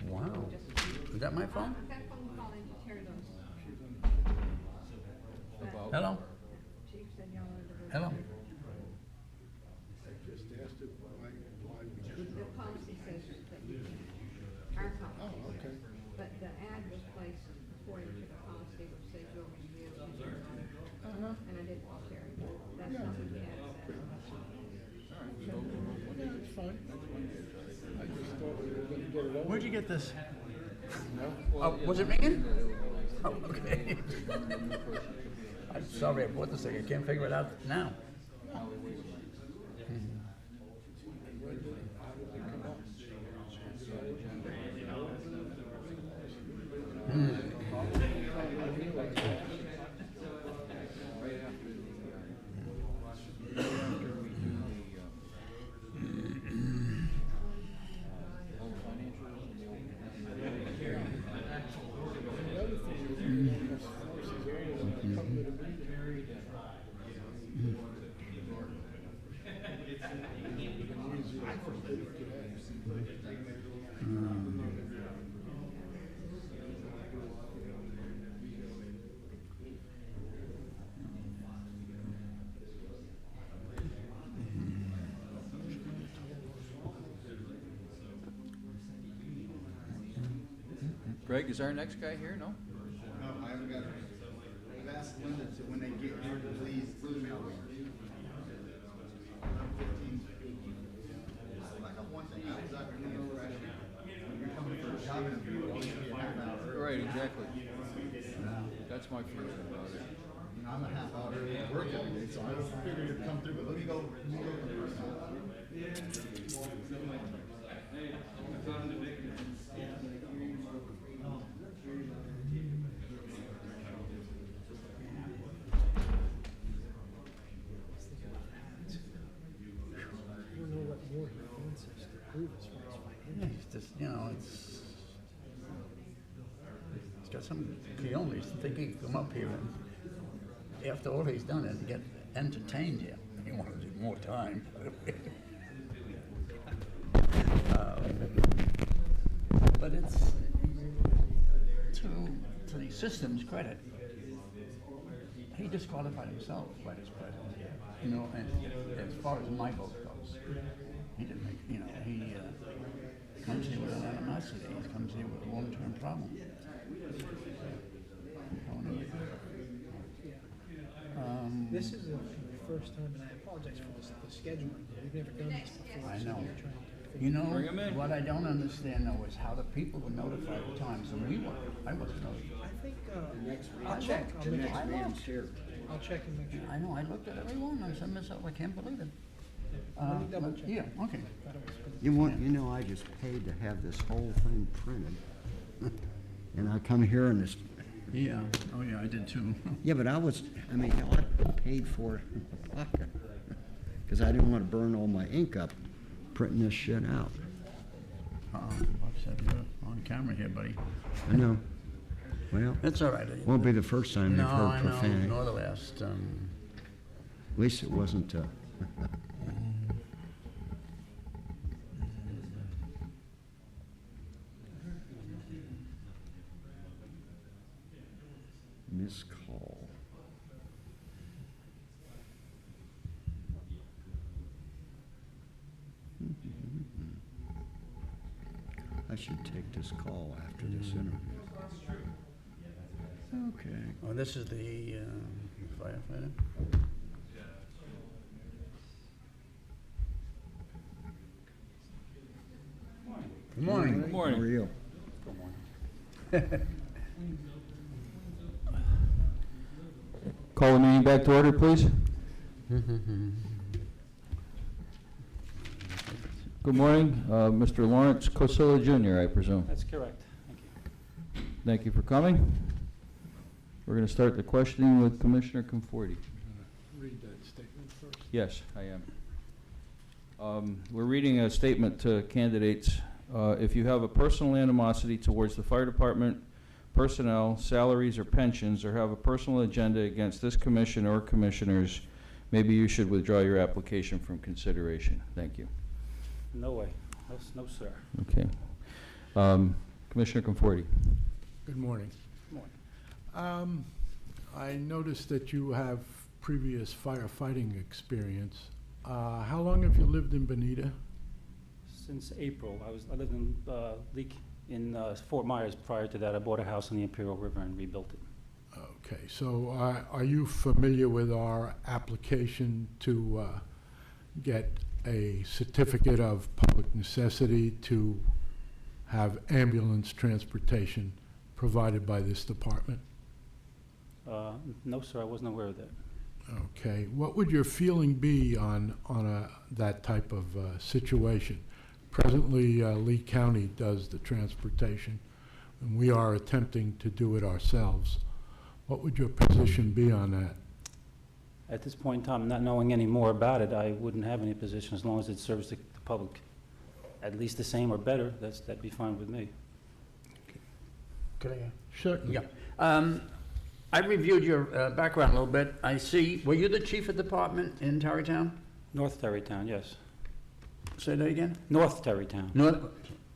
Wow. Is that my phone? That phone calling to tear those. Hello? Chief said y'all wanted to go. Hello? Just asked it why we couldn't. The policy says that you can, our policy. Oh, okay. But the ad was placed according to the policy which says you'll review. Uh-huh. And I did call Terry, but that's Yeah. not what the ad said. Yeah, it's fine. I just thought we were gonna get it over. Where'd you get this? No? Oh, was it ringing? Oh, okay. I'm sorry I bought this thing. I can't figure it out now. Greg, is our next guy here? No? No, I haven't got it. I've asked Linda to, when they get here, to please email me. I'm 15, 18. I got one thing, I was out here looking fresh. When you're coming for a job interview, you should be a half hour early. Right, exactly. That's my feeling about it. You know, I'm a half hour early at work every day, so I figured it'd come through, but let me go to the first one. I don't know what more he wants us to prove as far as Yeah, it's just, you know, it's got some peonies thinking he'd come up here and after all he's done is get entertained here. He wanted to do more time. But it's to the system's credit. He disqualified himself by his presence, you know, and as far as my vote goes, he didn't make, you know, he comes here with an animosity, he comes here with a long-term problem. This is the first time, and I apologize for this, the scheduling. We've never done this before. I so know. we're trying to You know, Bring 'em in. what I don't understand though is how the people were notified at times and we weren't. I wasn't notified. I think, I I'll check. looked. I'll make I sure. looked. I'll check and make sure. I know, I looked at everyone, I said, myself, I can't believe it. Let me double check. Yeah, okay. Thought it was for the- You know, I just paid to have this whole thing printed. And I come here and this, Yeah, oh yeah, I did too. yeah, but hell, I paid for it in my pocket. Because I didn't want to burn all my ink up printing this shit out. Bob said you're on camera here, buddy. I know. Well, It's all right. won't be the first time No, they've I heard know, profanity. nor the last. At least it wasn't, missed call. I should take this call after this interview. Okay. Oh, this is the firefighter? Good morning. Good morning. How are you? Call the meeting back to order, please. Good morning, Mr. Lawrence Kosilla Jr., I presume. That's correct. Thank you. Thank you for coming. We're going to start the questioning with Commissioner Conforti. Read that statement first. Yes, I am. We're reading a statement to candidates. If you have a personal animosity towards the fire department, personnel, salaries, or pensions, or have a personal agenda against this commission or commissioners, maybe you should withdraw your application from consideration. Thank you. No way. No, sir. Okay. Commissioner Conforti. Good morning. Morning. I noticed that you have previous firefighting experience. How long have you lived in Bonita? Since April, I lived in Fort Myers. Prior to that, I bought a house on the Imperial River and rebuilt it. Okay, so are you familiar with our application to get a certificate of public necessity to have ambulance transportation provided by this department? No, sir. I wasn't aware of that. Okay, what would your feeling be on that type of situation? Presently, Lee County does the transportation, and we are attempting to do it ourselves. What would your position be on that? At this point in time, not knowing any more about it, I wouldn't have any position as long as it serves the public at least the same or better. That'd be fine with me. Could I? Certainly. Yeah. I reviewed your background a little bit. I see, were you the chief of department in Tarrytown? North Terrytown, yes. Say that again? North Terrytown. No,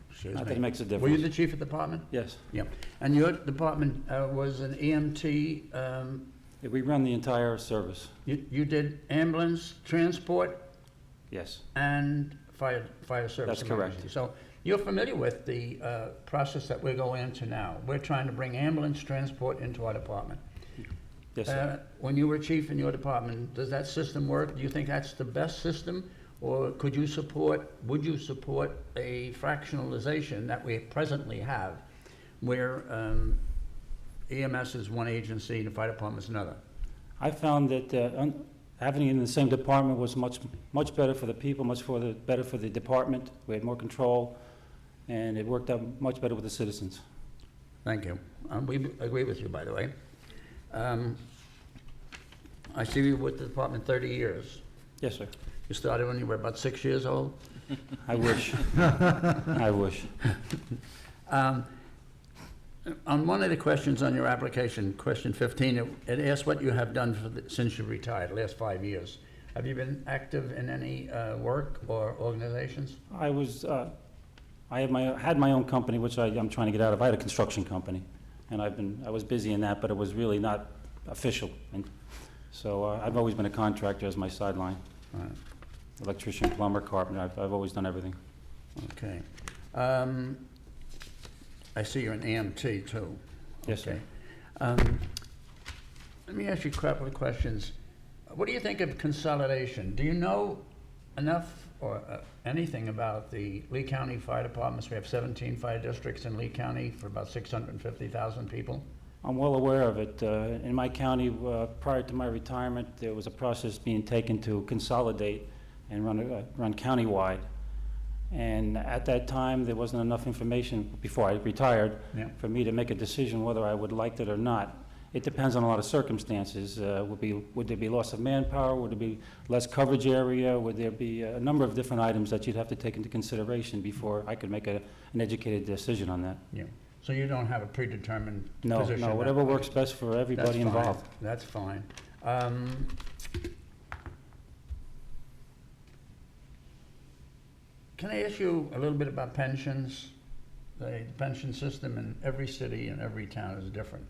excuse Not me. that it makes a difference. Were you the chief of department? Yes. Yeah. And your department was an EMT, Yeah, we run the entire service. you did ambulance, transport, Yes. and fire service. That's correct. emergency. So you're familiar with the process that we're going into now. We're trying to bring ambulance transport into our department. Yes, sir. When you were chief in your department, does that system work? Do you think that's the best system? Or would you support a fractionalization that we presently have, where EMS is one agency and the fire department is another? I found that having it in the same department was much better for the people, better for the department. We had more control, and it worked out much better with the citizens. Thank you. We agree with you, by the way. I see you with the department 30 years. Yes, sir. You started when you were about 6 years old? I wish. I wish. On one of the questions on your application, question 15, it asks what you have done since you retired, the last 5 years. Have you been active in any work or organizations? I had my own company, which I'm trying to get out of. I had a construction company, and I was busy in that, but it was really not official. And so I've always been a contractor as my sideline. Right. Electrician, plumber, carpenter. I've always done everything. Okay. I see you're an EMT too. Yes, Okay. sir. Let me ask you a couple of questions. What do you think of consolidation? Do you know enough or anything about the Lee County Fire Departments? We have 17 fire districts in Lee County for about 650,000 people. I'm well aware of it. In my county, prior to my retirement, there was a process being taken to consolidate and run countywide. And at that time, there wasn't enough information before I retired for me to make a decision whether I would like it or not. It depends on a lot of circumstances. Would there be loss of manpower? Would there be less coverage area? Would there be a number of different items that you'd have to take into consideration before I could make an educated decision on that? Yeah. So you don't have a predetermined No, position? no, whatever works best for everybody involved. That's fine. Can I ask you a little bit about pensions? The pension system in every city and every town is different.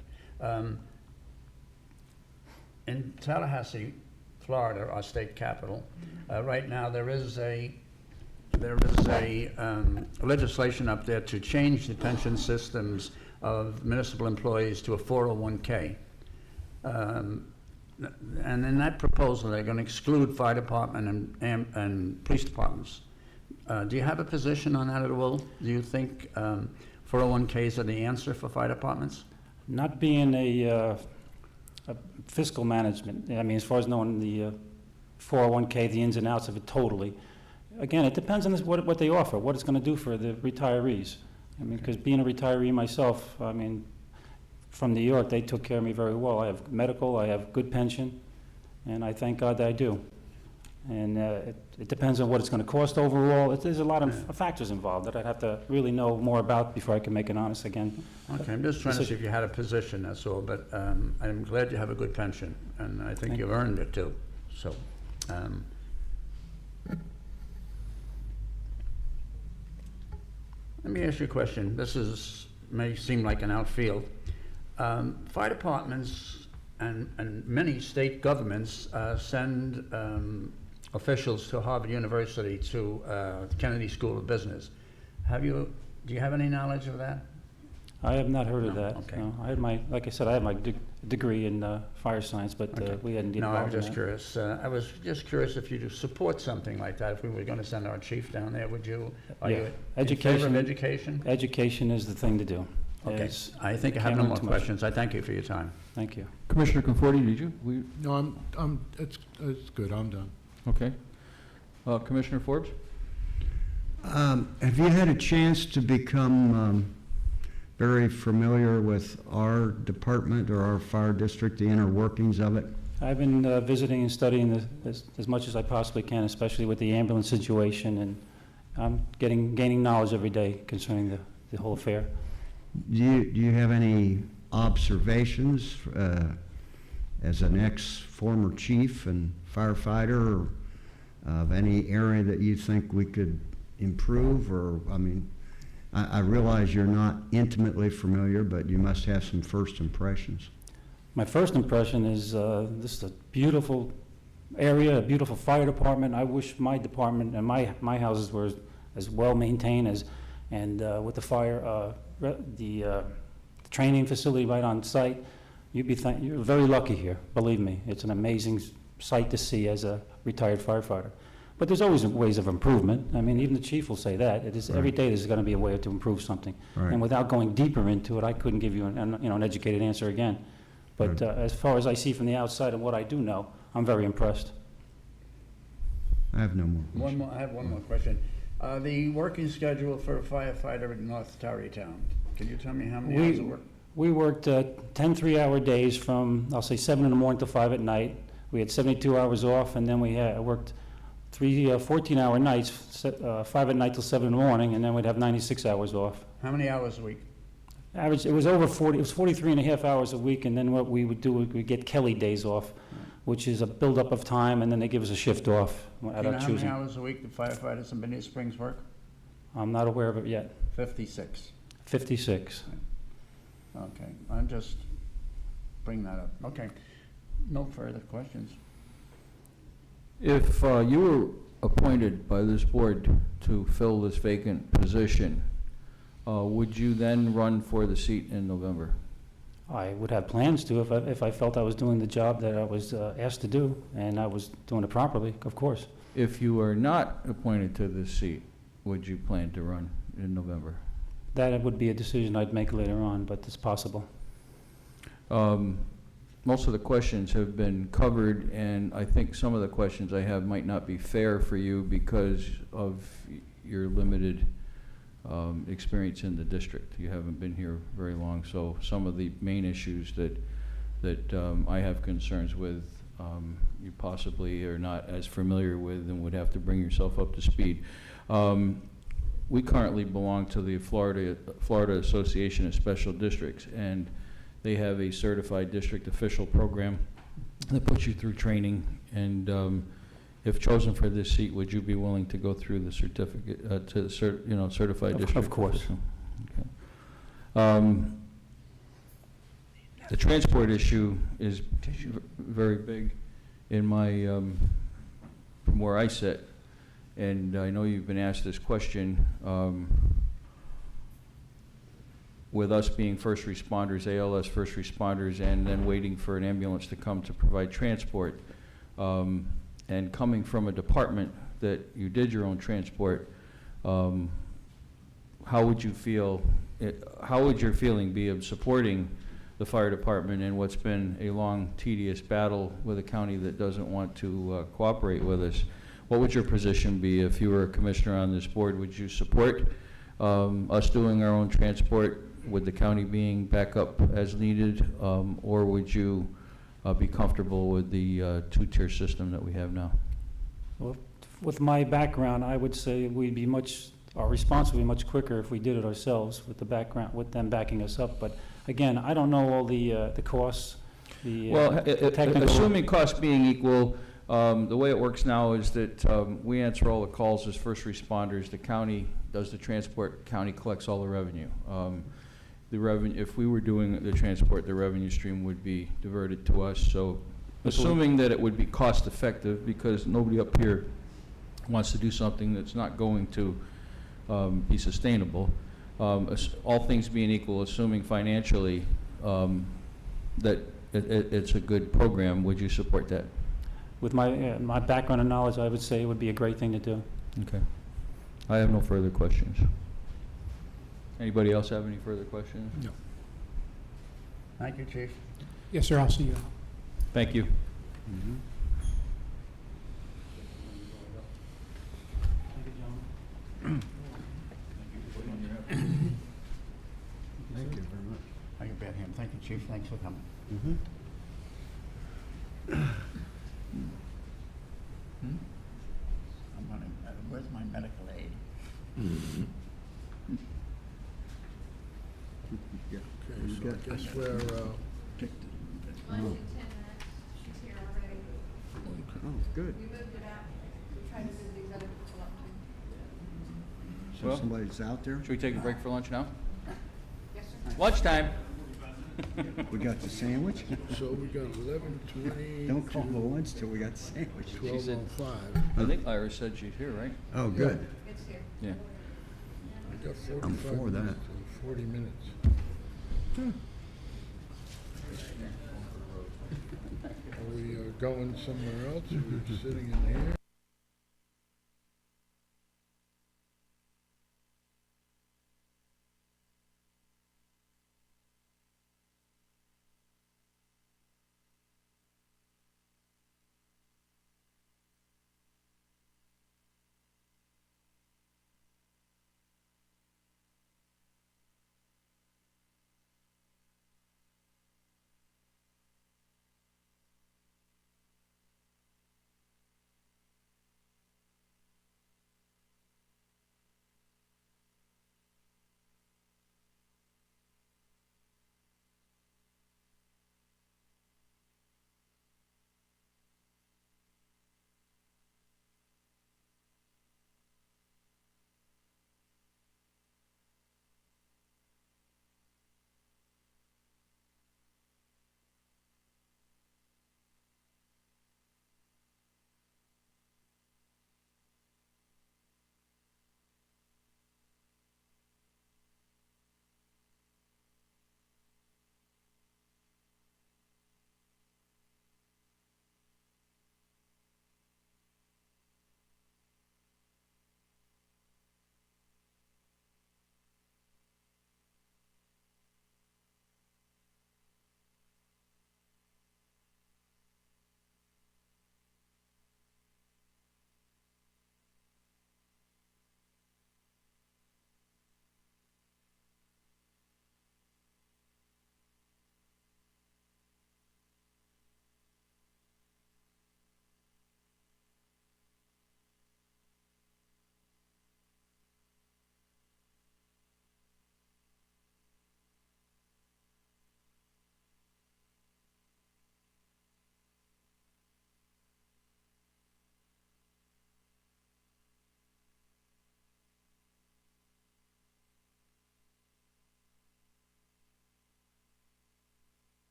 In Tallahassee, Florida, our state capital, right now there is a legislation up there to change the pension systems of municipal employees to a 401k. And in that proposal, they're going to exclude fire department and police departments. Do you have a position on that at all? Do you think 401Ks are the answer for fire departments? Not being a fiscal management, I mean, as far as knowing the 401K, the ins and outs of it totally, again, it depends on what they offer, what it's going to do for the retirees. I mean, because being a retiree myself, I mean, from New York, they took care of me very well. I have medical, I have good pension, and I thank God that I do. And it depends on what it's going to cost overall. There's a lot of factors involved that I'd have to really know more about before I can make an honest again. Okay, I'm just trying to see if you had a position, that's all, but I'm glad you have a good pension, and I think you've earned it too, so. Let me ask you a question. This may seem like an outfield. Fire departments and many state governments send officials to Harvard University to Kennedy School of Business. Do you have any knowledge of that? I have not heard of that. Okay. No, I had like I said, I had my degree in fire science, but we hadn't No, I was involved in just that. curious. I was just curious if you support something like that. If we were going to send our chief down there, would you? Are Yeah. you in favor of education? Education is the thing to do. Okay. It's- I think I have can't no learn more too much. questions. I thank you for your time. Thank you. Commissioner Conforti, did you? No, it's good, I'm done. Okay. Commissioner Forbes? Have you had a chance to become very familiar with our department or our fire district, the inner workings of it? I've been visiting and studying as much as I possibly can, especially with the ambulance situation, and I'm gaining knowledge every day concerning the whole affair. Do you have any observations as an ex-former chief and firefighter of any area that you think we could improve? Or, I mean, I realize you're not intimately familiar, but you must have some first impressions. My first impression is this is a beautiful area, a beautiful fire department. I wish my department and my houses were as well maintained and with the fire, the training facility right on site. You're very lucky here, believe me. It's an amazing sight to see as a retired firefighter. But there's always ways of improvement. I mean, even the chief will say that. It is, every day there's going to be a way to improve something. Right. And without going deeper into it, I couldn't give you an educated answer again. But as far as I see from the outside and what I do know, I'm very impressed. I have no more questions. I have one more question. The working schedule for a firefighter in North Tarrytown. Can you tell me how many hours of work? We worked 10 3-hour days from, I'll say, 7 in the morning to 5 at night. We had 72 hours off, and then we worked 3 14-hour nights, 5 at night till 7 in the morning, and then we'd have 96 hours off. How many hours a week? Average, it was over 40, it was 43 and a half hours a week, and then what we would do, we'd get Kelly days off, which is a buildup of time, and then they give us a shift off Do you at know our how many choosing. hours a week the firefighters in Benita Springs work? I'm not aware of it yet. 56. 56. Okay, I'm just bring that up. Okay, no further questions. If you were appointed by this board to fill this vacant position, would you then run for the seat in November? I would have plans to if I felt I was doing the job that I was asked to do, and I was doing it properly, of course. If you are not appointed to this seat, would you plan to run in November? That would be a decision I'd make later on, but it's possible. Most of the questions have been covered, and I think some of the questions I have might not be fair for you because of your limited experience in the district. You haven't been here very long, so some of the main issues that I have concerns with, you possibly are not as familiar with and would have to bring yourself up to speed. We currently belong to the Florida Association of Special Districts, and they have a certified district official program that puts you through training. And if chosen for this seat, would you be willing to go through the certificate to certified district? Of course. official? Okay. The transport issue is very big in my from where I sit. And I know you've been asked this question, with us being first responders, ALS first responders, and then waiting for an ambulance to come to provide transport, and coming from a department that you did your own transport, how would you feel, how would your feeling be of supporting the fire department in what's been a long, tedious battle with a county that doesn't want to cooperate with us? What would your position be if you were a commissioner on this board? Would you support us doing our own transport with the county being back up as needed, or would you be comfortable with the two-tier system that we have now? Well, with my background, I would say our response would be much quicker if we did it ourselves with the background, with them backing us up. But again, I don't know all the costs, Well, technical. assuming costs being equal, the way it works now is that we answer all the calls as first responders. The county does the transport, county collects all the revenue. If we were doing the transport, the revenue stream would be diverted to us. So assuming that it would be cost effective, because nobody up here wants to do something that's not going to be sustainable, all things being equal, assuming financially that it's a good program, would you support that? With my background and knowledge, I would say it would be a great thing to do. Okay. I have no further questions. Anybody else have any further questions? No. Thank you, Chief. Yes, sir, I'll see you. Thank you. Thank you very much. I can bet him. Thank you, Chief. Thanks for coming. I'm running, where's my medical aid? Okay, so I guess we're, Mine's in 10 minutes. She's here already. Oh, good. We moved it out. We tried to move these other people up too. So Well- somebody's out there? Should we take a break for lunch now? Yes, sir. Lunchtime. We got the sandwich? so we got 11:20 Don't call the lunch till we got the sandwich. to 12:05. I think Iris said she's here, right? Oh, good. It's here. Yeah. We got I'm 45 for that. minutes to 40 minutes. Are we going somewhere else? Are we sitting in here?